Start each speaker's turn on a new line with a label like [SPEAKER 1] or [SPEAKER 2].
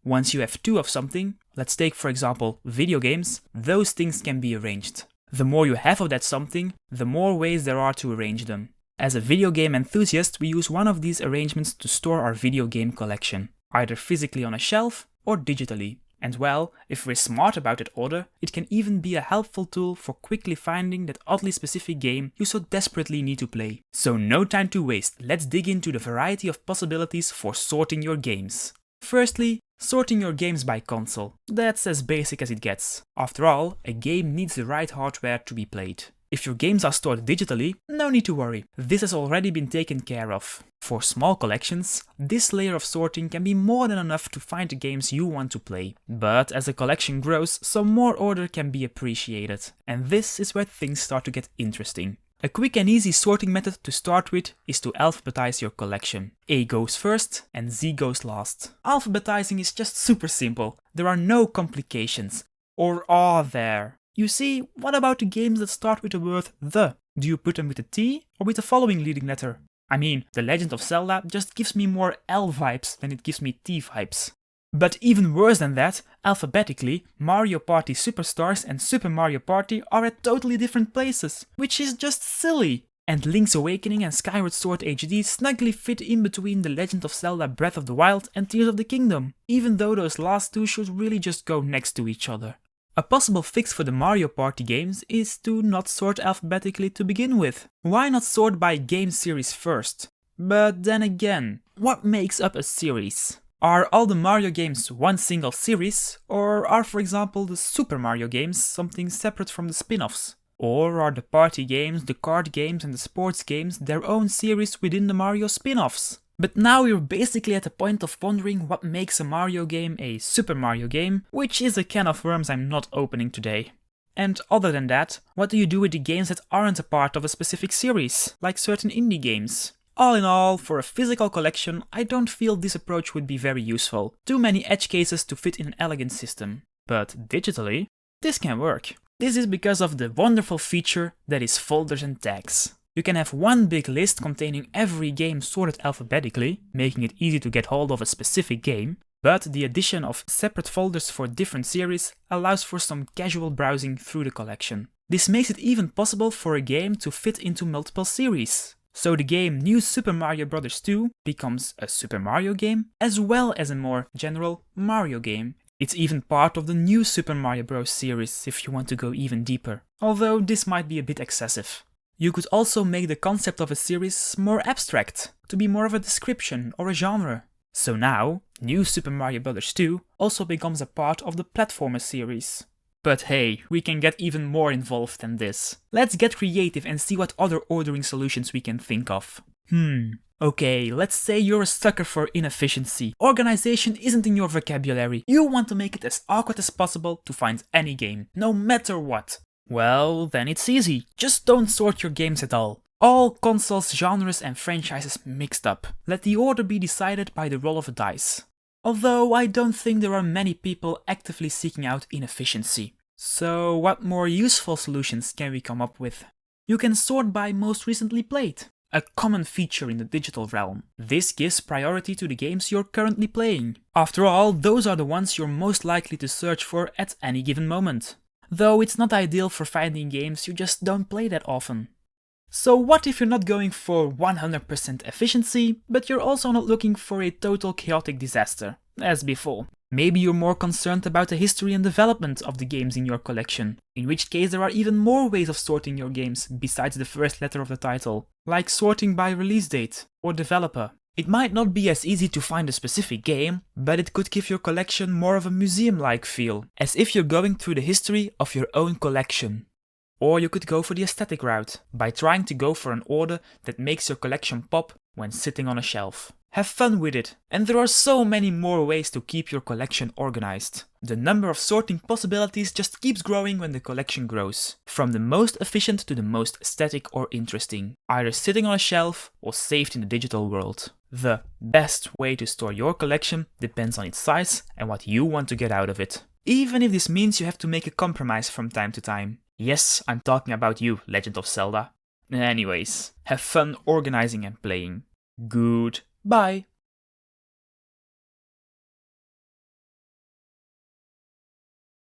[SPEAKER 1] Once you have two of something, let's take for example video games, those things can be arranged. The more you have of that something, the more ways there are to arrange them. As a video game enthusiast, we use one of these arrangements to store our video game collection, either physically on a shelf or digitally. And well, if we're smart about that order, it can even be a helpful tool for quickly finding that oddly specific game you so desperately need to play. So no time to waste, let's dig into the variety of possibilities for sorting your games. Firstly, sorting your games by console. That's as basic as it gets. After all, a game needs the right hardware to be played. If your games are stored digitally, no need to worry, this has already been taken care of. For small collections, this layer of sorting can be more than enough to find the games you want to play. But as a collection grows, some more order can be appreciated. And this is where things start to get interesting. A quick and easy sorting method to start with is to alphabetize your collection. A goes first and Z goes last. Alphabetizing is just super simple, there are no complications. Or are there? You see, what about the games that start with the word the? Do you put them with a T or with the following leading letter? I mean, The Legend of Zelda just gives me more L vibes than it gives me T vibes. But even worse than that, alphabetically, Mario Party Superstars and Super Mario Party are at totally different places, which is just silly. And Link's Awakening and Skyward Sword HD snugly fit in between The Legend of Zelda Breath of the Wild and Tears of the Kingdom, even though those last two should really just go next to each other. A possible fix for the Mario Party games is to not sort alphabetically to begin with. Why not sort by game series first? But then again, what makes up a series? Are all the Mario games one single series, or are for example the Super Mario games something separate from the spin-offs? Or are the party games, the card games and the sports games their own series within the Mario spin-offs? But now we're basically at the point of wondering what makes a Mario game a Super Mario game, which is a can of worms I'm not opening today. And other than that, what do you do with the games that aren't a part of a specific series, like certain indie games? All in all, for a physical collection, I don't feel this approach would be very useful. Too many edge cases to fit in an elegant system. But digitally, this can work. This is because of the wonderful feature that is folders and tags. You can have one big list containing every game sorted alphabetically, making it easy to get hold of a specific game, but the addition of separate folders for different series allows for some casual browsing through the collection. This makes it even possible for a game to fit into multiple series. So the game New Super Mario Bros. 2 becomes a Super Mario game, as well as a more general Mario game. It's even part of the New Super Mario Bros. Series if you want to go even deeper, although this might be a bit excessive. You could also make the concept of a series more abstract, to be more of a description or a genre. So now, New Super Mario Bros. 2 also becomes a part of the platformer series. But hey, we can get even more involved than this. Let's get creative and see what other ordering solutions we can think of. Okay, let's say you're a sucker for inefficiency. Organization isn't in your vocabulary. You want to make it as awkward as possible to find any game, no matter what. Well, then it's easy. Just don't sort your games at all. All consoles, genres and franchises mixed up. Let the order be decided by the roll of a dice. Although I don't think there are many people actively seeking out inefficiency. So what more useful solutions can we come up with? You can sort by most recently played, a common feature in the digital realm. This gives priority to the games you're currently playing. After all, those are the ones you're most likely to search for at any given moment. Though it's not ideal for finding games you just don't play that often. So what if you're not going for 100% efficiency, but you're also not looking for a total chaotic disaster, as before? Maybe you're more concerned about the history and development of the games in your collection, in which case there are even more ways of sorting your games besides the first letter of the title, like sorting by release date or developer. It might not be as easy to find a specific game, but it could give your collection more of a museum-like feel, as if you're going through the history of your own collection. Or you could go for the aesthetic route, by trying to go for an order that makes your collection pop when sitting on a shelf. Have fun with it, and there are so many more ways to keep your collection organized. The number of sorting possibilities just keeps growing when the collection grows, from the most efficient to the most aesthetic or interesting, either sitting on a shelf or saved in the digital world. The best way to store your collection depends on its size and what you want to get out of it. Even if this means you have to make a compromise from time to time. Yes, I'm talking about you, Legend of Zelda. Anyways, have fun organizing and playing. Goodbye.